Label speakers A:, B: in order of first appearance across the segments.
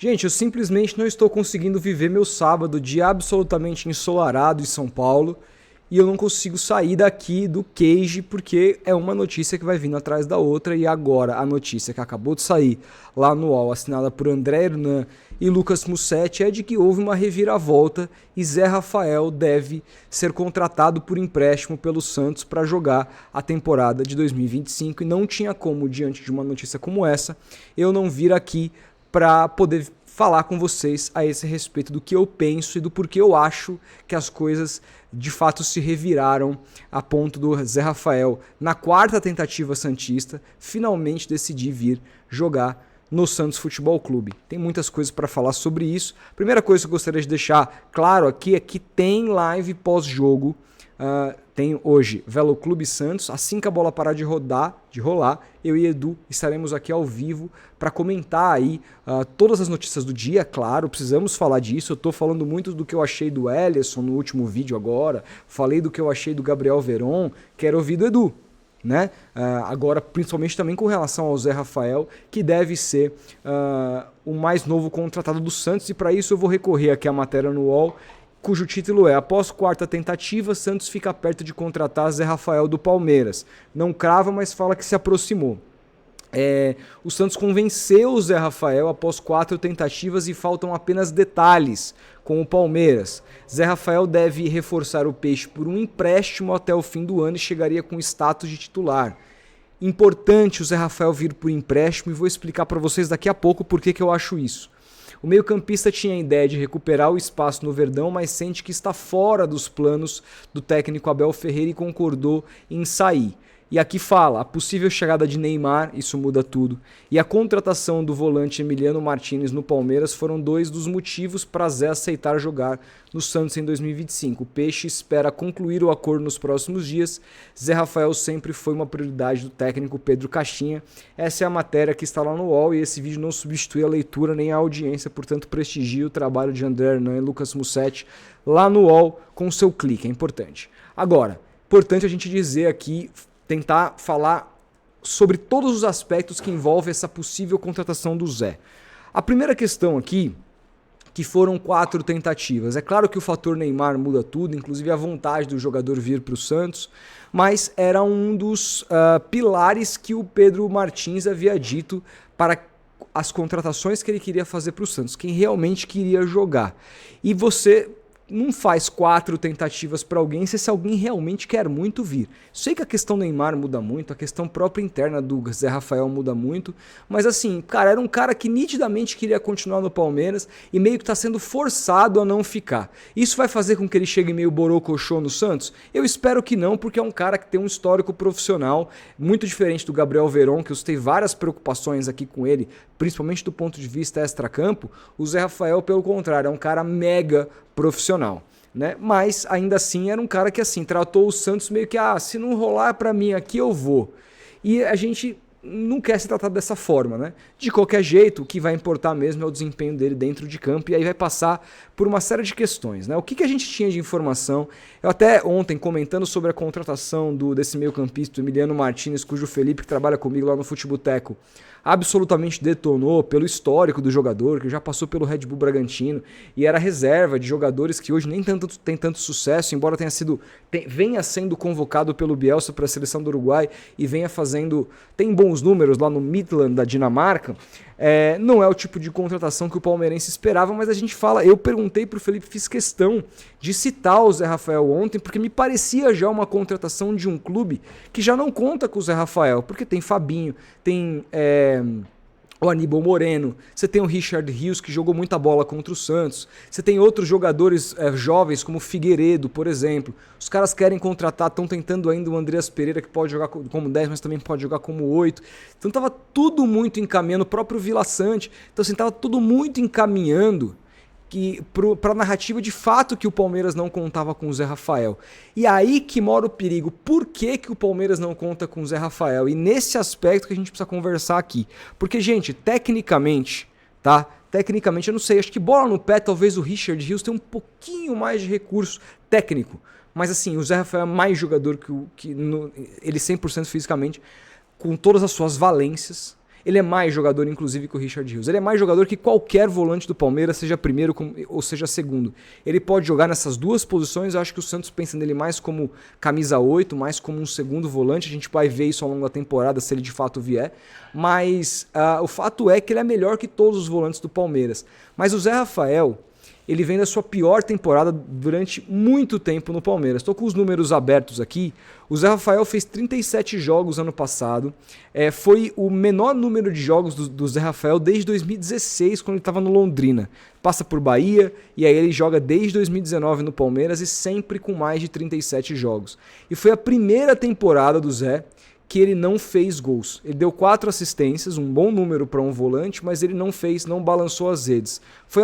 A: Gente, eu simplesmente não estou conseguindo viver meu sábado, dia absolutamente ensolarado em São Paulo, e eu não consigo sair daqui do Cage porque é uma notícia que vai vindo atrás da outra. E agora a notícia que acabou de sair lá no UOL, assinada por André Hernan e Lucas Mussetti, é de que houve uma reviravolta e Zé Rafael deve ser contratado por empréstimo pelo Santos para jogar a temporada de 2025. E não tinha como, diante de uma notícia como essa, eu não vir aqui para poder falar com vocês a esse respeito do que eu penso e do porquê eu acho que as coisas de fato se reviraram a ponto do Zé Rafael, na quarta tentativa santista, finalmente decidir vir jogar no Santos Futebol Clube. Tem muitas coisas para falar sobre isso. Primeira coisa que eu gostaria de deixar claro aqui é que tem live pós-jogo. Tem hoje Velo Clube Santos. Assim que a bola parar de rolar, eu e Edu estaremos aqui ao vivo para comentar aí todas as notícias do dia. Claro, precisamos falar disso. Eu estou falando muito do que eu achei do Ellerson no último vídeo agora. Falei do que eu achei do Gabriel Veron. Quero ouvir do Edu, né? Agora, principalmente também com relação ao Zé Rafael, que deve ser o mais novo contratado do Santos. E para isso eu vou recorrer aqui à matéria no UOL, cujo título é: após quarta tentativa, Santos fica perto de contratar Zé Rafael do Palmeiras. Não crava, mas fala que se aproximou. O Santos convenceu o Zé Rafael após 4 tentativas e faltam apenas detalhes com o Palmeiras. Zé Rafael deve reforçar o Peixe por um empréstimo até o fim do ano e chegaria com status de titular. Importante o Zé Rafael vir por empréstimo, e vou explicar para vocês daqui a pouco por que eu acho isso. O meio-campista tinha a ideia de recuperar o espaço no Verdão, mas sente que está fora dos planos do técnico Abel Ferreira e concordou em sair. E aqui fala: a possível chegada de Neymar, isso muda tudo, e a contratação do volante Emiliano Martínez no Palmeiras foram 2 dos motivos para Zé aceitar jogar no Santos em 2025. O Peixe espera concluir o acordo nos próximos dias. Zé Rafael sempre foi uma prioridade do técnico Pedro Caixinha. Essa é a matéria que está lá no UOL, e esse vídeo não substitui a leitura nem a audiência, portanto prestigie o trabalho de André Hernan e Lucas Mussetti lá no UOL com o seu clique, é importante. Agora, importante a gente dizer aqui, tentar falar sobre todos os aspectos que envolvem essa possível contratação do Zé. A primeira questão aqui, que foram 4 tentativas. É claro que o fator Neymar muda tudo, inclusive a vontade do jogador vir para o Santos, mas era um dos pilares que o Pedro Martins havia dito para as contratações que ele queria fazer para o Santos, quem realmente queria jogar. E você não faz 4 tentativas para alguém se esse alguém realmente quer muito vir. Sei que a questão Neymar muda muito, a questão própria interna do Zé Rafael muda muito, mas assim, cara, era um cara que nitidamente queria continuar no Palmeiras e meio que está sendo forçado a não ficar. Isso vai fazer com que ele chegue meio borocochô no Santos? Eu espero que não, porque é um cara que tem um histórico profissional muito diferente do Gabriel Veron, que eu citei várias preocupações aqui com ele, principalmente do ponto de vista extracampo. O Zé Rafael, pelo contrário, é um cara mega profissional, né? Mas ainda assim era um cara que assim tratou o Santos meio que, se não rolar para mim aqui eu vou. E a gente não quer se tratar dessa forma, né? De qualquer jeito, o que vai importar mesmo é o desempenho dele dentro de campo, e aí vai passar por uma série de questões, né? O que a gente tinha de informação? Eu até ontem, comentando sobre a contratação desse meio-campista, Emiliano Martínez, cujo Felipe, que trabalha comigo lá no Futeboteco, absolutamente detonou pelo histórico do jogador, que já passou pelo Red Bull Bragantino e era reserva de jogadores que hoje nem tem tanto sucesso, embora venha sendo convocado pelo Bielsa para a seleção do Uruguai e tem bons números lá no Midland da Dinamarca. Não é o tipo de contratação que o palmeirense esperava, mas a gente fala, eu perguntei pro Felipe, fiz questão de citar o Zé Rafael ontem, porque me parecia já uma contratação de um clube que já não conta com o Zé Rafael, porque tem Fabinho, tem o Aníbal Moreno, você tem o Richard Rios, que jogou muita bola contra o Santos, você tem outros jogadores jovens como o Figueiredo, por exemplo. Os caras querem contratar, estão tentando ainda o Andreas Pereira, que pode jogar como 10, mas também pode jogar como 8. Então estava tudo muito encaminhando, o próprio Vila Sante, então assim, estava tudo muito encaminhando para a narrativa de fato que o Palmeiras não contava com o Zé Rafael. E aí que mora o perigo. Por que o Palmeiras não conta com o Zé Rafael? E nesse aspecto que a gente precisa conversar aqui. Porque, gente, tecnicamente, tá? Tecnicamente, eu não sei, acho que bola no pé, talvez o Richard Rios tenha um pouquinho mais de recurso técnico. Mas assim, o Zé Rafael é mais jogador ele 100% fisicamente, com todas as suas valências. Ele é mais jogador, inclusive, que o Richard Rios. Ele é mais jogador que qualquer volante do Palmeiras, seja primeiro ou seja segundo. Ele pode jogar nessas duas posições. Eu acho que o Santos pensa nele mais como camisa 8, mais como um segundo volante. A gente vai ver isso ao longo da temporada, se ele de fato vier. Mas o fato é que ele é melhor que todos os volantes do Palmeiras. Mas o Zé Rafael, ele vem da sua pior temporada durante muito tempo no Palmeiras. Estou com os números abertos aqui. O Zé Rafael fez 37 jogos ano passado. Foi o menor número de jogos do Zé Rafael desde 2016, quando ele estava no Londrina. Passa por Bahia e aí ele joga desde 2019 no Palmeiras e sempre com mais de 37 jogos. E foi a primeira temporada do Zé que ele não fez gols. Ele deu 4 assistências, um bom número para um volante, mas ele não balançou as redes. Foi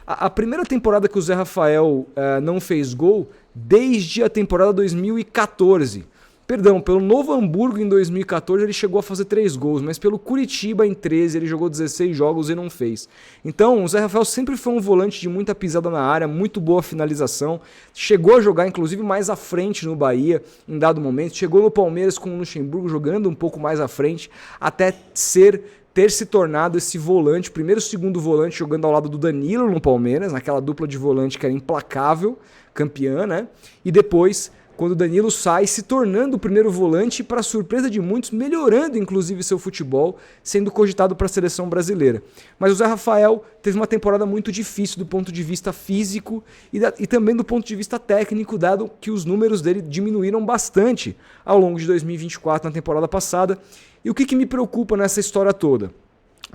A: a primeira temporada que o Zé Rafael não fez gol desde a temporada 2014. Perdão, pelo Novo Hamburgo em 2014 ele chegou a fazer 3 gols, mas pelo Curitiba em 13 ele jogou 16 jogos e não fez. Então o Zé Rafael sempre foi um volante de muita pisada na área, muito boa finalização, chegou a jogar inclusive mais à frente no Bahia em dado momento, chegou no Palmeiras com o Luxemburgo jogando um pouco mais à frente, até ter se tornado esse volante, primeiro e segundo volante jogando ao lado do Danilo no Palmeiras, naquela dupla de volante que era implacável, campeã, né? E depois, quando o Danilo sai, se tornando o primeiro volante e, para surpresa de muitos, melhorando inclusive seu futebol, sendo cogitado para a seleção brasileira. Mas o Zé Rafael teve uma temporada muito difícil do ponto de vista físico e também do ponto de vista técnico, dado que os números dele diminuíram bastante ao longo de 2024, na temporada passada. E o que me preocupa nessa história toda?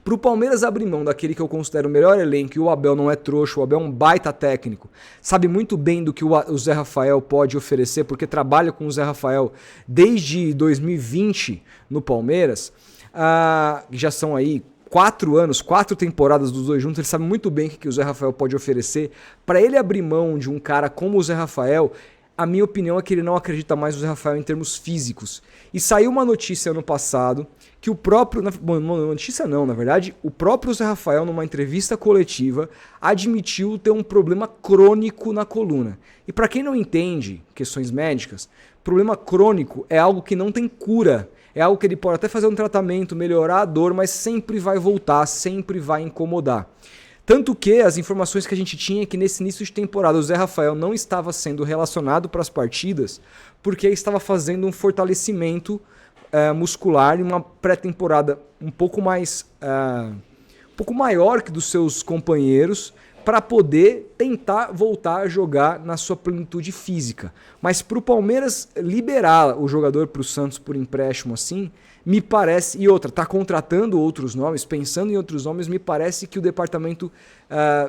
A: Para o Palmeiras abrir mão daquele que eu considero o melhor elenco, e o Abel não é trouxa, o Abel é um baita técnico, sabe muito bem do que o Zé Rafael pode oferecer, porque trabalha com o Zé Rafael desde 2020 no Palmeiras, já são aí 4 anos, 4 temporadas dos dois juntos, ele sabe muito bem o que o Zé Rafael pode oferecer. Para ele abrir mão de um cara como o Zé Rafael, a minha opinião é que ele não acredita mais no Zé Rafael em termos físicos. E saiu uma notícia ano passado que o próprio... Bom, notícia não, na verdade, o próprio Zé Rafael, numa entrevista coletiva, admitiu ter um problema crônico na coluna. E para quem não entende questões médicas, problema crônico é algo que não tem cura. É algo que ele pode até fazer um tratamento, melhorar a dor, mas sempre vai voltar, sempre vai incomodar. Tanto que as informações que a gente tinha é que nesse início de temporada o Zé Rafael não estava sendo relacionado para as partidas porque estava fazendo um fortalecimento muscular em uma pré-temporada um pouco maior que dos seus companheiros para poder tentar voltar a jogar na sua plenitude física. Mas para o Palmeiras liberar o jogador para o Santos por empréstimo assim, me parece, e outra, está contratando outros nomes, pensando em outros nomes, me parece que o departamento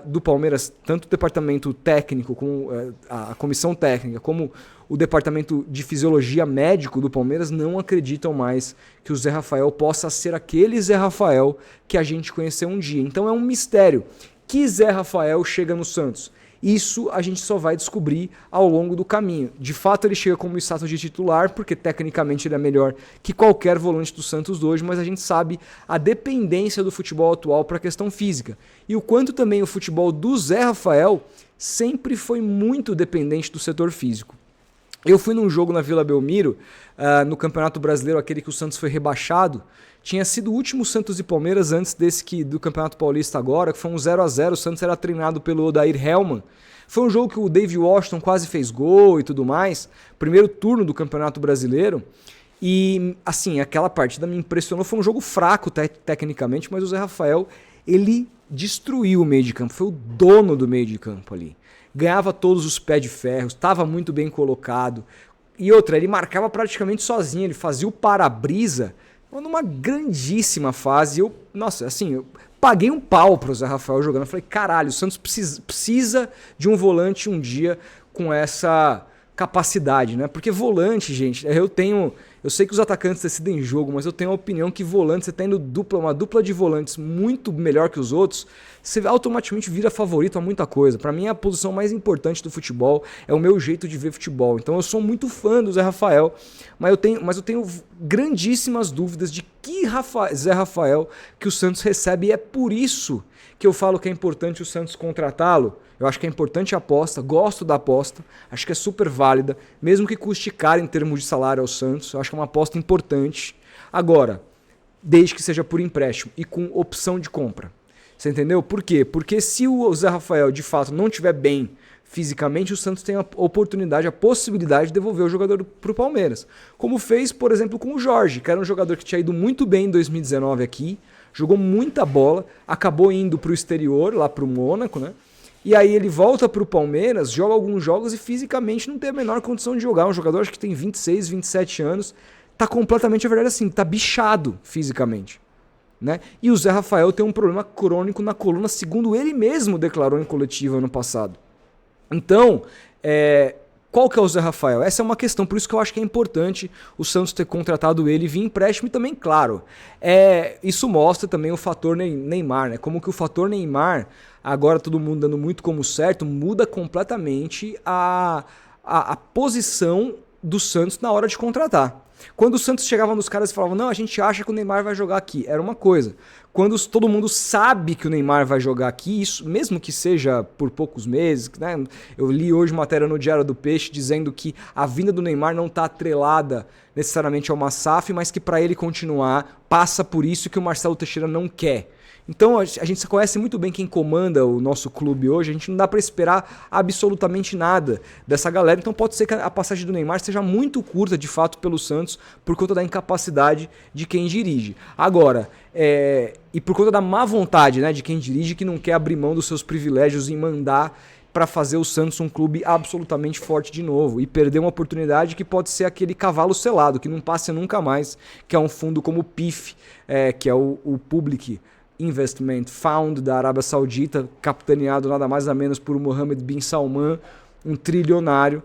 A: do Palmeiras, tanto o departamento técnico, como a comissão técnica, como o departamento de fisiologia médico do Palmeiras não acreditam mais que o Zé Rafael possa ser aquele Zé Rafael que a gente conheceu um dia. Então é um mistério. Que Zé Rafael chega no Santos? Isso a gente só vai descobrir ao longo do caminho. De fato, ele chega como status de titular, porque tecnicamente ele é melhor que qualquer volante do Santos hoje, mas a gente sabe a dependência do futebol atual para a questão física. E o quanto também o futebol do Zé Rafael sempre foi muito dependente do setor físico. Eu fui num jogo na Vila Belmiro, no Campeonato Brasileiro, aquele que o Santos foi rebaixado. Tinha sido o último Santos e Palmeiras antes do Campeonato Paulista agora, que foi um 0-0, o Santos era treinado pelo Odair Hellmann. Foi um jogo que o David Washington quase fez gol e tudo mais, primeiro turno do Campeonato Brasileiro. E, assim, aquela partida me impressionou, foi um jogo fraco tecnicamente, mas o Zé Rafael, ele destruiu o meio de campo, foi o dono do meio de campo ali. Ganhava todos os pés de ferro, estava muito bem colocado. E outra, ele marcava praticamente sozinho, ele fazia o para-brisa numa grandíssima fase. Eu paguei um pau pro Zé Rafael jogando. Eu falei, caralho, o Santos precisa de um volante um dia com essa capacidade, né? Porque volante, gente, eu sei que os atacantes decidem jogo, mas eu tenho a opinião que volante, você tendo uma dupla de volantes muito melhor que os outros, você automaticamente vira favorito a muita coisa. Pra mim é a posição mais importante do futebol, é o meu jeito de ver futebol. Então eu sou muito fã do Zé Rafael, mas eu tenho grandíssimas dúvidas de que Zé Rafael que o Santos recebe, e é por isso que eu falo que é importante o Santos contratá-lo. Eu acho que é importante a aposta, gosto da aposta, acho que é super válida, mesmo que custe caro em termos de salário ao Santos, eu acho que é uma aposta importante. Agora, desde que seja por empréstimo e com opção de compra. Você entendeu? Por quê? Porque se o Zé Rafael de fato não estiver bem fisicamente, o Santos tem a oportunidade, a possibilidade de devolver o jogador para o Palmeiras. Como fez, por exemplo, com o Jorge, que era um jogador que tinha ido muito bem em 2019 aqui, jogou muita bola, acabou indo para o exterior, lá para o Mônaco, né? E aí ele volta para o Palmeiras, joga alguns jogos e fisicamente não tem a menor condição de jogar. Um jogador acho que tem 26, 27 anos, tá completamente, a verdade assim, tá bichado fisicamente. Né? E o Zé Rafael tem um problema crônico na coluna, segundo ele mesmo declarou em coletiva ano passado. Então, qual que é o Zé Rafael? Essa é uma questão, por isso que eu acho que é importante o Santos ter contratado ele via empréstimo e também, claro, isso mostra também o fator Neymar, né? Como que o fator Neymar, agora todo mundo dando muito como certo, muda completamente a posição do Santos na hora de contratar. Quando o Santos chegava nos caras e falava, não, a gente acha que o Neymar vai jogar aqui, era uma coisa. Quando todo mundo sabe que o Neymar vai jogar aqui, isso, mesmo que seja por poucos meses, né? Eu li hoje matéria no Diário do Peixe dizendo que a vinda do Neymar não está atrelada necessariamente ao uma SAF, mas que para ele continuar passa por isso que o Marcelo Teixeira não quer. Então a gente conhece muito bem quem comanda o nosso clube hoje, a gente não dá para esperar absolutamente nada dessa galera, então pode ser que a passagem do Neymar seja muito curta de fato pelo Santos por conta da incapacidade de quem dirige. Agora, e por conta da má vontade, né, de quem dirige, que não quer abrir mão dos seus privilégios e mandar para fazer o Santos um clube absolutamente forte de novo e perder uma oportunidade que pode ser aquele cavalo selado, que não passa nunca mais, que é um fundo como o PIF, que é o Public Investment Fund da Arábia Saudita, capitaneado nada mais nada menos por Mohammed bin Salman, um trilionário.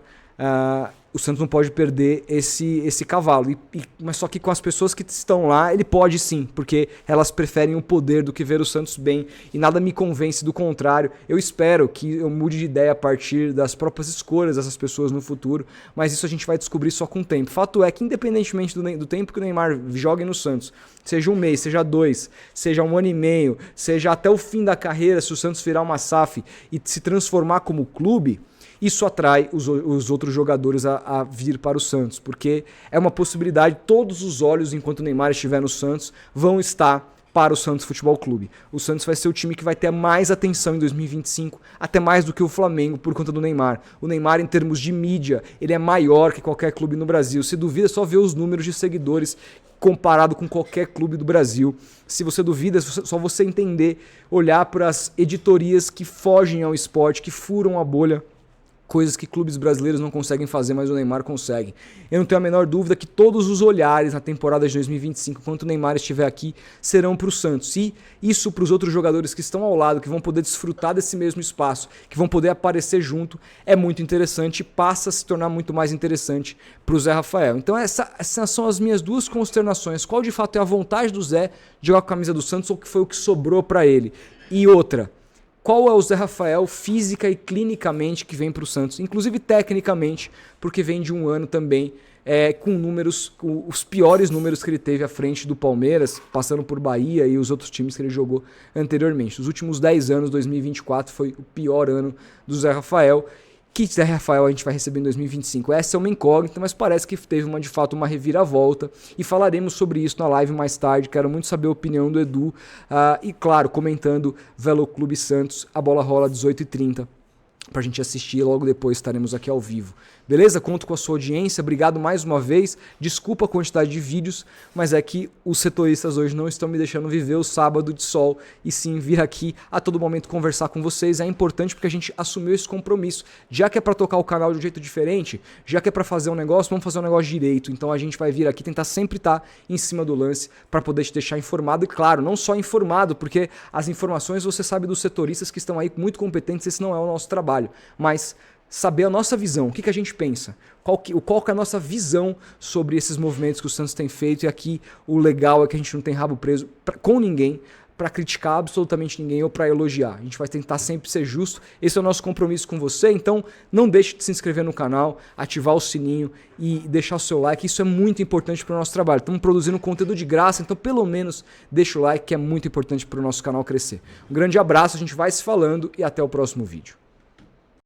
A: O Santos não pode perder esse cavalo. Mas só que com as pessoas que estão lá, ele pode sim, porque elas preferem o poder do que ver o Santos bem. E nada me convence do contrário. Eu espero que eu mude de ideia a partir das próprias escolhas dessas pessoas no futuro, mas isso a gente vai descobrir só com o tempo. Fato é que, independentemente do tempo que o Neymar jogue no Santos, seja um mês, seja 2, seja 1 ano e meio, seja até o fim da carreira, se o Santos virar uma SAF e se transformar como clube, isso atrai os outros jogadores a vir para o Santos, porque é uma possibilidade, todos os olhos, enquanto o Neymar estiver no Santos, vão estar para o Santos Futebol Clube. O Santos vai ser o time que vai ter mais atenção em 2025, até mais do que o Flamengo por conta do Neymar. O Neymar, em termos de mídia, ele é maior que qualquer clube no Brasil. Se duvida, é só ver os números de seguidores comparado com qualquer clube do Brasil. Se você duvida, é só você entender, olhar para as editorias que fogem ao esporte, que furam a bolha, coisas que clubes brasileiros não conseguem fazer, mas o Neymar consegue. Eu não tenho a menor dúvida que todos os olhares na temporada de 2025, enquanto o Neymar estiver aqui, serão para o Santos. E isso para os outros jogadores que estão ao lado, que vão poder desfrutar desse mesmo espaço, que vão poder aparecer junto, é muito interessante e passa a se tornar muito mais interessante para o Zé Rafael. Então essas são as minhas duas consternações. Qual de fato é a vontade do Zé de jogar com a camisa do Santos ou que foi o que sobrou para ele? E outra, qual é o Zé Rafael física e clinicamente que vem para o Santos, inclusive tecnicamente, porque vem de um ano também com números, os piores números que ele teve à frente do Palmeiras, passando por Bahia e os outros times que ele jogou anteriormente. Os últimos 10 anos, 2024 foi o pior ano do Zé Rafael. Que Zé Rafael a gente vai receber em 2025? Essa é uma incógnita, mas parece que teve de fato uma reviravolta e falaremos sobre isso na live mais tarde. Quero muito saber a opinião do Edu e claro, comentando Velo Clube Santos, a bola rola 18h30 pra gente assistir, logo depois estaremos aqui ao vivo. Beleza? Conto com a sua audiência, obrigado mais uma vez, desculpa a quantidade de vídeos, mas é que os setoristas hoje não estão me deixando viver o sábado de sol e sim vir aqui a todo momento conversar com vocês. É importante porque a gente assumiu esse compromisso, já que é para tocar o canal de um jeito diferente, já que é para fazer um negócio, vamos fazer um negócio direito. Então a gente vai vir aqui tentar sempre estar em cima do lance para poder te deixar informado e claro, não só informado, porque as informações você sabe dos setoristas que estão aí muito competentes, esse não é o nosso trabalho, mas saber a nossa visão, o que a gente pensa, qual que é a nossa visão sobre esses movimentos que o Santos tem feito. E aqui o legal é que a gente não tem rabo preso com ninguém para criticar absolutamente ninguém ou para elogiar. A gente vai tentar sempre ser justo, esse é o nosso compromisso com você, então não deixe de se inscrever no canal, ativar o sininho e deixar o seu like, isso é muito importante para o nosso trabalho. Estamos produzindo conteúdo de graça, então pelo menos deixa o like que é muito importante para o nosso canal crescer. Um grande abraço, a gente vai se falando e até o próximo vídeo.